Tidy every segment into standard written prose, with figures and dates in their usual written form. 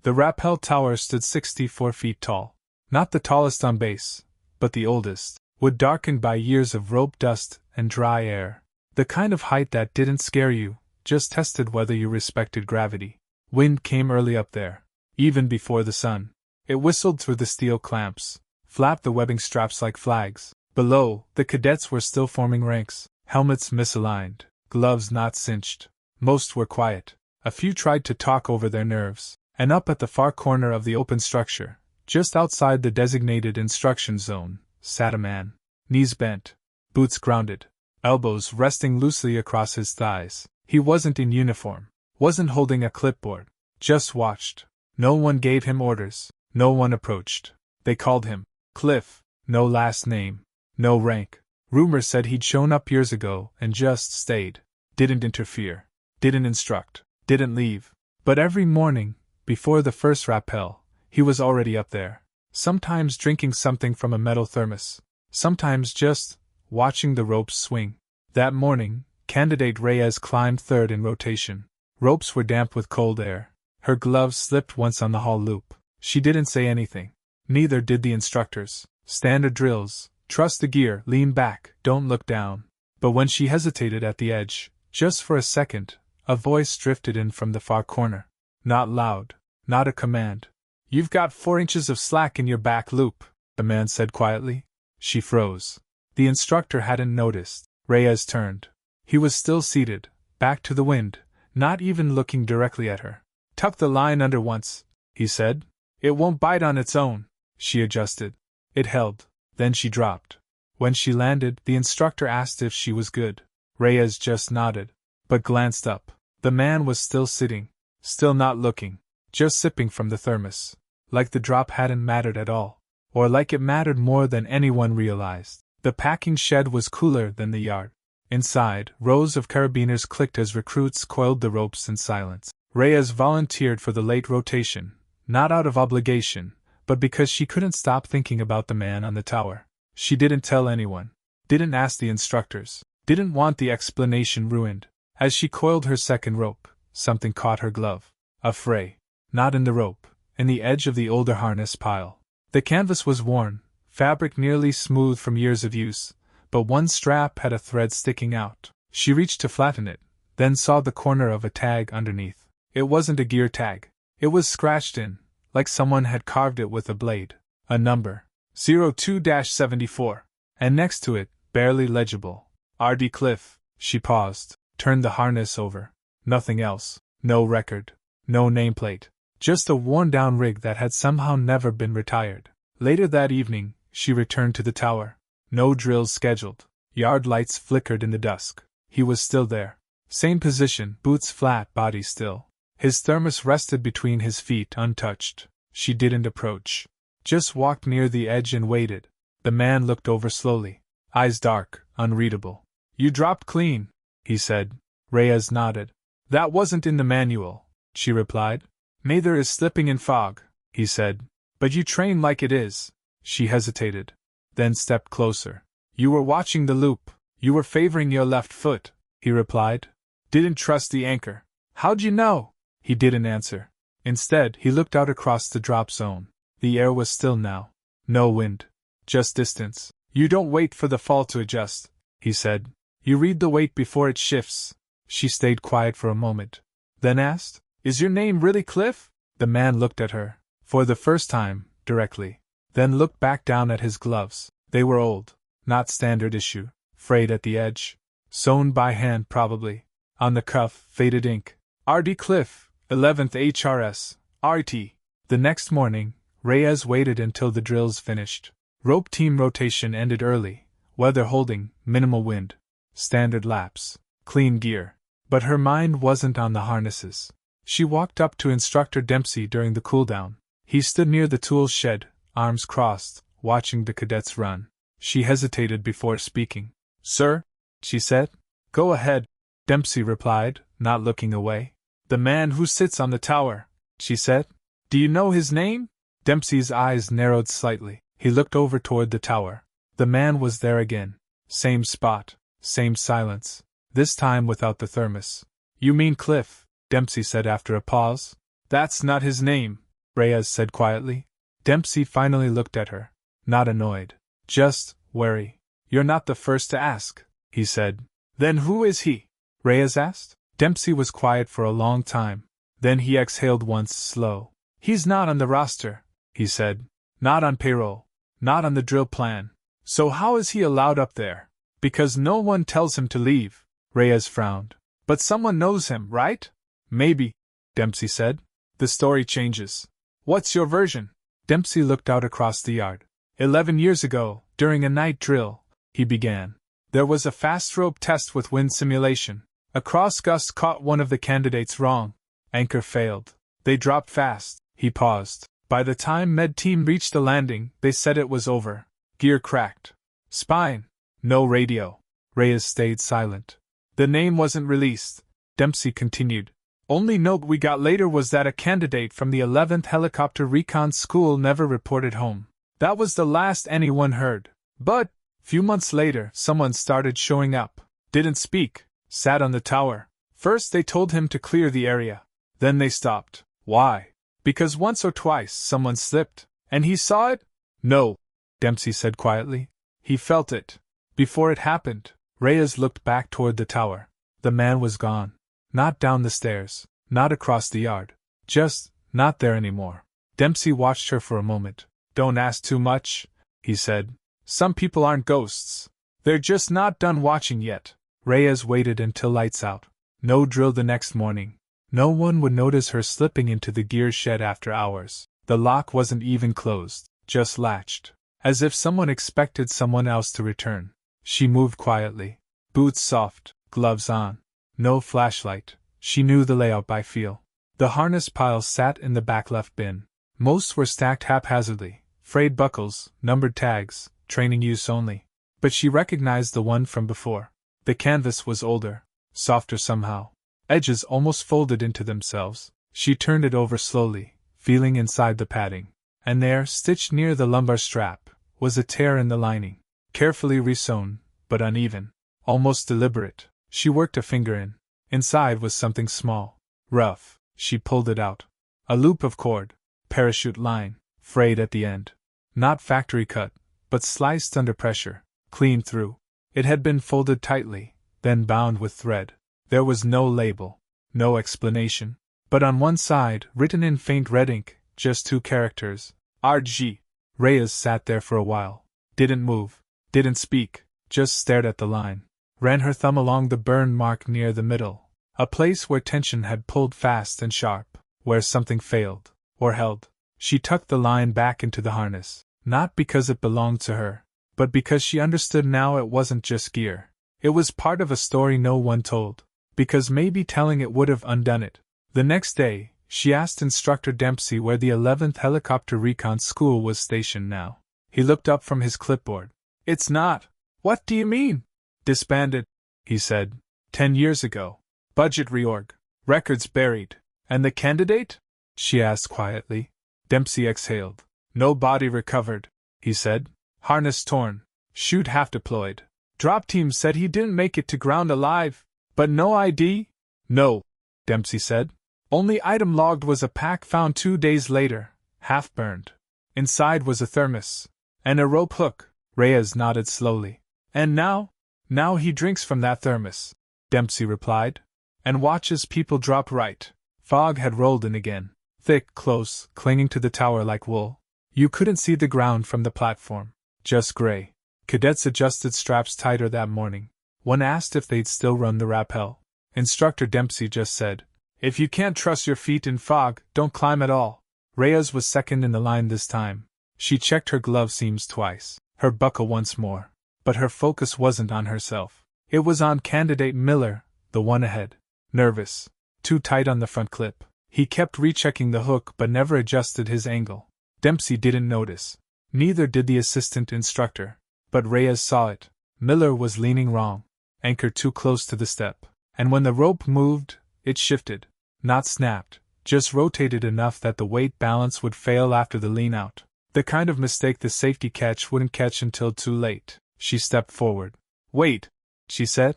The Rappel Tower stood 64 feet tall. Not the tallest on base, but the oldest, wood darkened by years of rope dust and dry air. The kind of height that didn't scare you, just tested whether you respected gravity. Wind came early up there, even before the sun. It whistled through the steel clamps, flapped the webbing straps like flags. Below, the cadets were still forming ranks, helmets misaligned, gloves not cinched. Most were quiet. A few tried to talk over their nerves. And up at the far corner of the open structure, just outside the designated instruction zone, sat a man. Knees bent, boots grounded, elbows resting loosely across his thighs. He wasn't in uniform, wasn't holding a clipboard, just watched. No one gave him orders, no one approached. They called him Cliff, no last name, no rank. Rumor said he'd shown up years ago and just stayed. Didn't interfere, didn't instruct, didn't leave. But every morning, before the first rappel, he was already up there. Sometimes drinking something from a metal thermos, sometimes just watching the ropes swing. That morning, Candidate Reyes climbed third in rotation. Ropes were damp with cold air. Her gloves slipped once on the hall loop. She didn't say anything. Neither did the instructors. Standard drills: trust the gear, lean back, don't look down. But when she hesitated at the edge, just for a second, a voice drifted in from the far corner. Not loud, not a command. "You've got 4 inches of slack in your back loop," the man said quietly. She froze. The instructor hadn't noticed. Reyes turned. He was still seated, back to the wind, not even looking directly at her. "Tuck the line under once," he said. "It won't bite on its own." She adjusted. It held. Then she dropped. When she landed, the instructor asked if she was good. Reyes just nodded, but glanced up. The man was still sitting. Still not looking, just sipping from the thermos. Like the drop hadn't mattered at all. Or like it mattered more than anyone realized. The packing shed was cooler than the yard. Inside, rows of carabiners clicked as recruits coiled the ropes in silence. Reyes volunteered for the late rotation, not out of obligation, but because she couldn't stop thinking about the man on the tower. She didn't tell anyone. Didn't ask the instructors. Didn't want the explanation ruined. As she coiled her second rope, something caught her glove. A fray. Not in the rope, in the edge of the older harness pile. The canvas was worn, fabric nearly smooth from years of use, but one strap had a thread sticking out. She reached to flatten it, then saw the corner of a tag underneath. It wasn't a gear tag. It was scratched in, like someone had carved it with a blade. A number. 02-74. And next to it, barely legible. R.D. Cliff. She paused, turned the harness over. Nothing else. No record. No nameplate. Just a worn-down rig that had somehow never been retired. Later that evening, she returned to the tower. No drills scheduled. Yard lights flickered in the dusk. He was still there. Same position, boots flat, body still. His thermos rested between his feet, untouched. She didn't approach. Just walked near the edge and waited. The man looked over slowly. Eyes dark, unreadable. "You dropped clean," he said. Reyes nodded. "That wasn't in the manual," she replied. "Neither is slipping in fog," he said. "But you train like it is." She hesitated, then stepped closer. "You were watching the loop. You were favoring your left foot," he replied. "Didn't trust the anchor." "How'd you know?" He didn't answer. Instead, he looked out across the drop zone. The air was still now. No wind. Just distance. "You don't wait for the fall to adjust," he said. "You read the weight before it shifts." She stayed quiet for a moment, then asked, "Is your name really Cliff?" The man looked at her, for the first time, directly. Then looked back down at his gloves. They were old, not standard issue, frayed at the edge. Sewn by hand, probably. On the cuff, faded ink. "R.D. Cliff, 11th HRS, RT." The next morning, Reyes waited until the drills finished. Rope team rotation ended early, weather holding, minimal wind. Standard laps. Clean gear. But her mind wasn't on the harnesses. She walked up to Instructor Dempsey during the cool-down. He stood near the tool shed, arms crossed, watching the cadets run. She hesitated before speaking. "Sir?" she said. "Go ahead," Dempsey replied, not looking away. "The man who sits on the tower," she said. "Do you know his name?" Dempsey's eyes narrowed slightly. He looked over toward the tower. The man was there again. Same spot, same silence. This time without the thermos. "You mean Cliff," Dempsey said after a pause. "That's not his name," Reyes said quietly. Dempsey finally looked at her. Not annoyed. Just wary. You're not the first to ask, he said. Then who is he? Reyes asked. Dempsey was quiet for a long time. Then he exhaled once, slow. He's not on the roster, he said. Not on payroll. Not on the drill plan. So how is he allowed up there? Because no one tells him to leave, Reyes frowned. But someone knows him, right? Maybe, Dempsey said. The story changes. What's your version? Dempsey looked out across the yard. 11 years ago, during a night drill, he began. There was a fast rope test with wind simulation. A cross gust caught one of the candidates wrong. Anchor failed. They dropped fast. He paused. By the time med team reached the landing, they said it was over. Gear cracked. Spine. No radio. Reyes stayed silent. The name wasn't released, Dempsey continued. Only note we got later was that a candidate from the 11th Helicopter Recon School never reported home. That was the last anyone heard. But, few months later, someone started showing up. Didn't speak. Sat on the tower. First they told him to clear the area. Then they stopped. Why? Because once or twice someone slipped. And he saw it? No, Dempsey said quietly. He felt it. Before it happened, Reyes looked back toward the tower. The man was gone. Not down the stairs. Not across the yard. Just not there anymore. Dempsey watched her for a moment. Don't ask too much, he said. Some people aren't ghosts. They're just not done watching yet. Reyes waited until lights out. No drill the next morning. No one would notice her slipping into the gear shed after hours. The lock wasn't even closed, just latched. As if someone expected someone else to return. She moved quietly. Boots soft, gloves on. No flashlight. She knew the layout by feel. The harness piles sat in the back left bin. Most were stacked haphazardly. Frayed buckles, numbered tags, training use only. But she recognized the one from before. The canvas was older, softer somehow. Edges almost folded into themselves. She turned it over slowly, feeling inside the padding. And there, stitched near the lumbar strap, was a tear in the lining. Carefully resewn, but uneven. Almost deliberate. She worked a finger in. Inside was something small. Rough. She pulled it out. A loop of cord. Parachute line. Frayed at the end. Not factory cut, but sliced under pressure. Clean through. It had been folded tightly, then bound with thread. There was no label. No explanation. But on one side, written in faint red ink, just 2 characters. RG. Reyes sat there for a while. Didn't move. Didn't speak. Just stared at the line. Ran her thumb along the burn mark near the middle. A place where tension had pulled fast and sharp. Where something failed. Or held. She tucked the line back into the harness. Not because it belonged to her. But because she understood now it wasn't just gear. It was part of a story no one told. Because maybe telling it would have undone it. The next day, she asked Instructor Dempsey where the 11th Helicopter Recon School was stationed now. He looked up from his clipboard. It's not. What do you mean? Disbanded, he said. 10 years ago. Budget reorg. Records buried. And the candidate? She asked quietly. Dempsey exhaled. No body recovered, he said. Harness torn. Chute half deployed. Drop team said he didn't make it to ground alive. But no ID? No, Dempsey said. Only item logged was a pack found 2 days later, half burned. Inside was a thermos. And a rope hook. Reyes nodded slowly. And now? Now he drinks from that thermos, Dempsey replied. And watches people drop right. Fog had rolled in again. Thick, close, clinging to the tower like wool. You couldn't see the ground from the platform. Just gray. Cadets adjusted straps tighter that morning. One asked if they'd still run the rappel. Instructor Dempsey just said, if you can't trust your feet in fog, don't climb at all. Reyes was second in the line this time. She checked her glove seams twice, her buckle once more. But her focus wasn't on herself. It was on candidate Miller, the one ahead. Nervous. Too tight on the front clip. He kept rechecking the hook but never adjusted his angle. Dempsey didn't notice. Neither did the assistant instructor. But Reyes saw it. Miller was leaning wrong. Anchored too close to the step. And when the rope moved, it shifted. Not snapped. Just rotated enough that the weight balance would fail after the lean out. The kind of mistake the safety catch wouldn't catch until too late. She stepped forward. Wait, she said.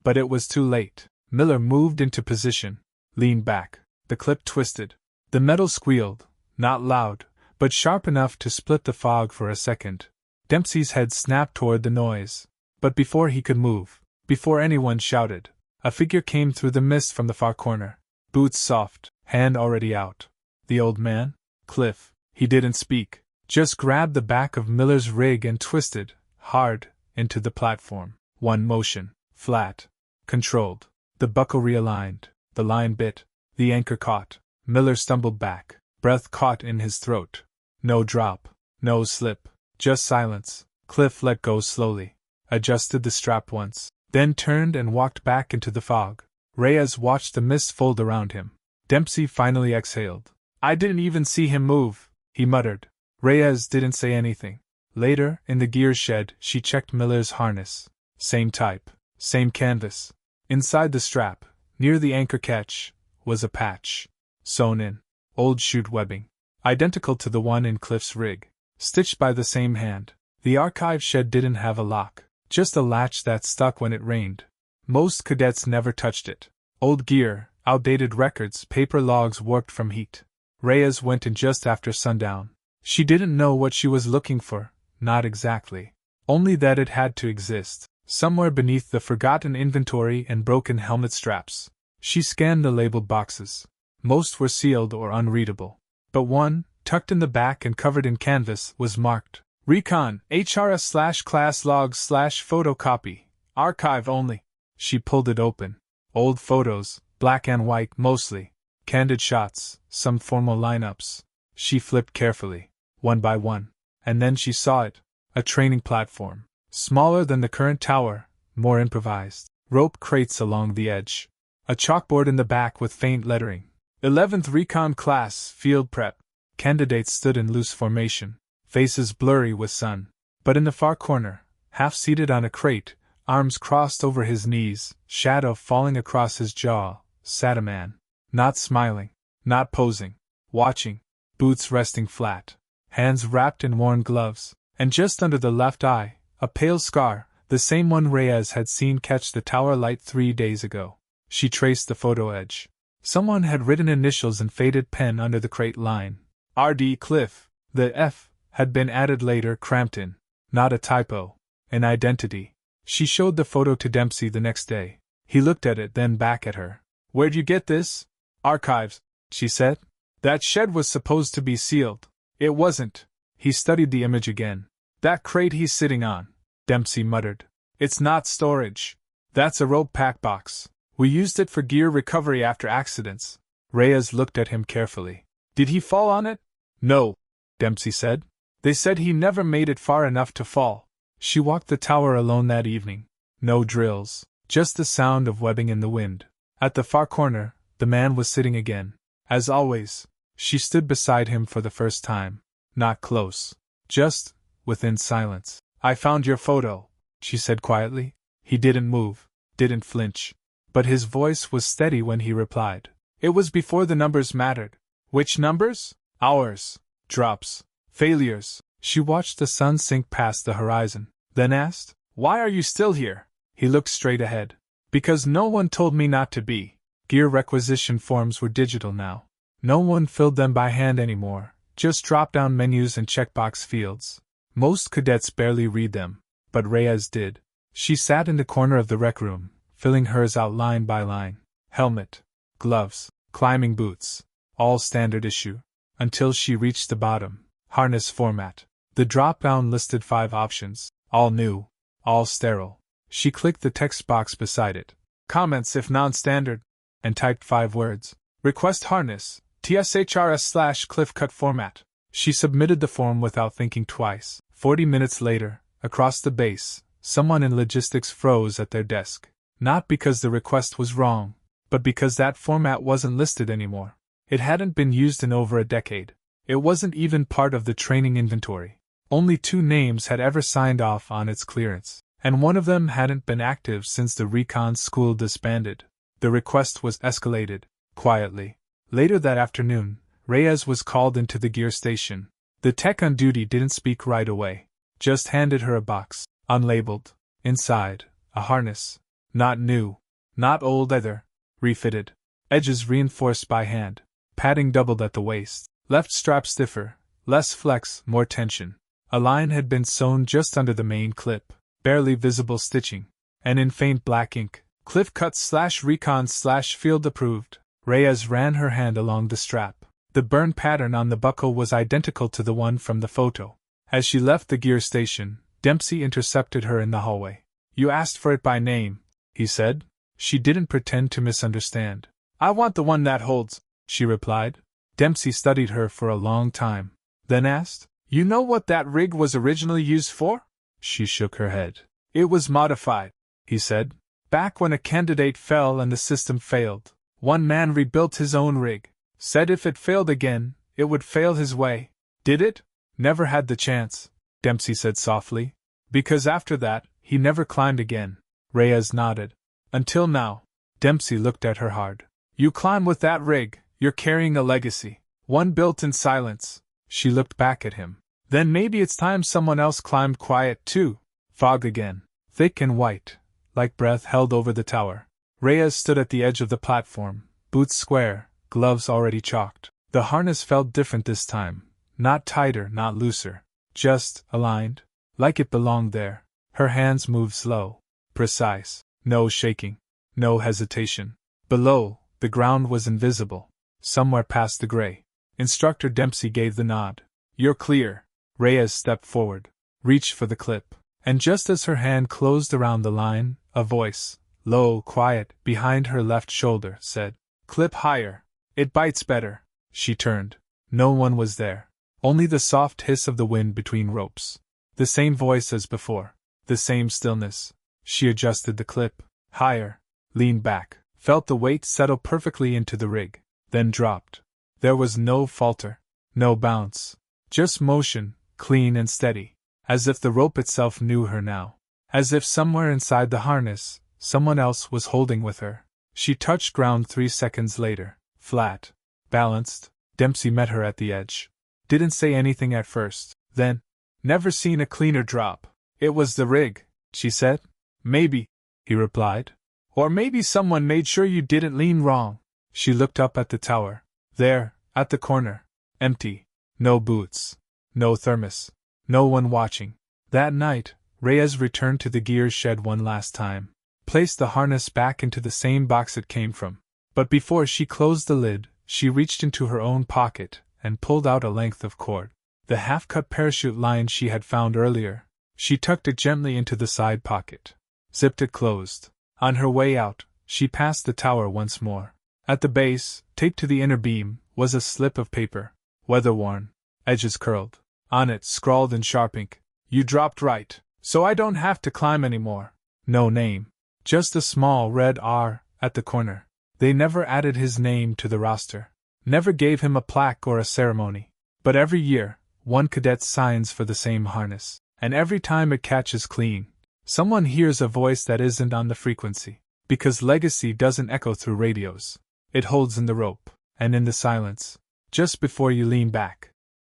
But it was too late. Miller moved into position. Leaned back. The clip twisted. The metal squealed, not loud, but sharp enough to split the fog for a second. Dempsey's head snapped toward the noise. But before he could move, before anyone shouted, a figure came through the mist from the far corner. Boots soft, hand already out. The old man? Cliff. He didn't speak, just grabbed the back of Miller's rig and twisted, hard, into the platform. One motion, flat, controlled. The buckle realigned, the line bit, the anchor caught. Miller stumbled back, breath caught in his throat. No drop, no slip, just silence. Cliff let go slowly, adjusted the strap once, then turned and walked back into the fog. Reyes watched the mist fold around him. Dempsey finally exhaled. I didn't even see him move, he muttered. Reyes didn't say anything. Later, in the gear shed, she checked Miller's harness. Same type, same canvas. Inside the strap, near the anchor catch, was a patch. Sewn in. Old chute webbing. Identical to the one in Cliff's rig. Stitched by the same hand. The archive shed didn't have a lock, just a latch that stuck when it rained. Most cadets never touched it. Old gear, outdated records, paper logs warped from heat. Reyes went in just after sundown. She didn't know what she was looking for, not exactly. Only that it had to exist, somewhere beneath the forgotten inventory and broken helmet straps. She scanned the labeled boxes. Most were sealed or unreadable. But one, tucked in the back and covered in canvas, was marked Recon, HRS/class logs/photocopy, archive only. She pulled it open. Old photos, black and white mostly. Candid shots, some formal lineups. She flipped carefully, one by one. And then she saw it. A training platform. Smaller than the current tower, more improvised. Rope crates along the edge. A chalkboard in the back with faint lettering. 11th Recon Class, Field Prep. Candidates stood in loose formation, faces blurry with sun. But in the far corner, half-seated on a crate, arms crossed over his knees, shadow falling across his jaw, sat a man. Not smiling, not posing, watching, boots resting flat, hands wrapped in worn gloves, and just under the left eye, a pale scar, the same one Reyes had seen catch the tower light 3 days ago. She traced the photo edge. Someone had written initials in faded pen under the crate line. R.D. Cliff. The F had been added later, cramped in. Not a typo. An identity. She showed the photo to Dempsey the next day. He looked at it, then back at her. Where'd you get this? Archives, she said. That shed was supposed to be sealed. It wasn't. He studied the image again. That crate he's sitting on, Dempsey muttered. It's not storage. That's a rope pack box. We used it for gear recovery after accidents. Reyes looked at him carefully. Did he fall on it? No, Dempsey said. They said he never made it far enough to fall. She walked the tower alone that evening. No drills, just the sound of webbing in the wind. At the far corner, the man was sitting again. As always, she stood beside him for the first time. Not close. Just within silence. I found your photo, she said quietly. He didn't move, didn't flinch. But his voice was steady when he replied. It was before the numbers mattered. Which numbers? Hours. Drops. Failures. She watched the sun sink past the horizon, then asked, Why are you still here? He looked straight ahead. Because no one told me not to be. Gear requisition forms were digital now. No one filled them by hand anymore, just drop-down menus and checkbox fields. Most cadets barely read them, but Reyes did. She sat in the corner of the rec room, filling hers out line by line. Helmet, gloves, climbing boots, all standard issue. Until she reached the bottom. Harness format. The drop-down listed 5 options, all new, all sterile. She clicked the text box beside it. Comments if non-standard, and typed 5 words. Request harness, TSHRS/Cliff Cut format. She submitted the form without thinking twice. 40 minutes later, across the base, someone in logistics froze at their desk. Not because the request was wrong, but because that format wasn't listed anymore. It hadn't been used in over a decade. It wasn't even part of the training inventory. Only 2 names had ever signed off on its clearance, and one of them hadn't been active since the recon school disbanded. The request was escalated, quietly. Later that afternoon, Reyes was called into the gear station. The tech on duty didn't speak right away, just handed her a box, unlabeled. Inside, a harness. Not new, not old either, refitted. Edges reinforced by hand. padding doubled at the waist, left strap stiffer, less flex, more tension. A line had been sewn just under the main clip, barely visible stitching, and in faint black ink, cliff cut /recon /field approved. Reyes ran her hand along the strap. The burn pattern on the buckle was identical to the one from the photo. As she left the gear station, Dempsey intercepted her in the hallway. "You asked for it by name," he said. She didn't pretend to misunderstand. "I want the one that holds," she replied. Dempsey studied her for a long time, then asked, "You know what that rig was originally used for?" She shook her head. "It was modified," he said. "Back when a candidate fell and the system failed, one man rebuilt his own rig. Said if it failed again, it would fail his way." "Did it?" "Never had the chance," Dempsey said softly. "Because after that, he never climbed again." Reyes nodded. "Until now." Dempsey looked at her hard. "You climb with that rig, you're carrying a legacy. One built in silence." She looked back at him. "Then maybe it's time someone else climbed quiet too." Fog again, thick and white, like breath held over the tower. Reyes stood at the edge of the platform, boots square, gloves already chalked. The harness felt different this time, not tighter, not looser, just aligned, like it belonged there. Her hands moved slow, precise, no shaking, no hesitation. Below, the ground was invisible, somewhere past the gray. Instructor Dempsey gave the nod. "You're clear." Reyes stepped forward, reached for the clip, and just as her hand closed around the line, a voice, low, quiet, behind her left shoulder, said, "Clip higher. It bites better." She turned. No one was there. Only the soft hiss of the wind between ropes. The same voice as before. The same stillness. She adjusted the clip. Higher. Leaned back. Felt the weight settle perfectly into the rig. Then dropped. There was no falter. No bounce. Just motion, clean and steady. As if the rope itself knew her now. As if somewhere inside the harness, someone else was holding with her. She touched ground 3 seconds later. Flat. Balanced. Dempsey met her at the edge. Didn't say anything at first. Then, "Never seen a cleaner drop." "It was the rig," she said. "Maybe," he replied. "Or maybe someone made sure you didn't lean wrong." She looked up at the tower. There, at the corner. Empty. No boots. No thermos. No one watching. That night, Reyes returned to the gear shed one last time. Placed the harness back into the same box it came from. But before she closed the lid, she reached into her own pocket and pulled out a length of cord. The half-cut parachute line she had found earlier. She tucked it gently into the side pocket. Zipped it closed. On her way out, she passed the tower once more. At the base, taped to the inner beam, was a slip of paper. Weather-worn. Edges curled. On it, scrawled in sharp ink, "You dropped right, so I don't have to climb anymore." No name. Just a small red R at the corner. They never added his name to the roster. Never gave him a plaque or a ceremony. But every year, one cadet signs for the same harness. And every time it catches clean, someone hears a voice that isn't on the frequency. Because legacy doesn't echo through radios. It holds in the rope, and in the silence. Just before you lean back.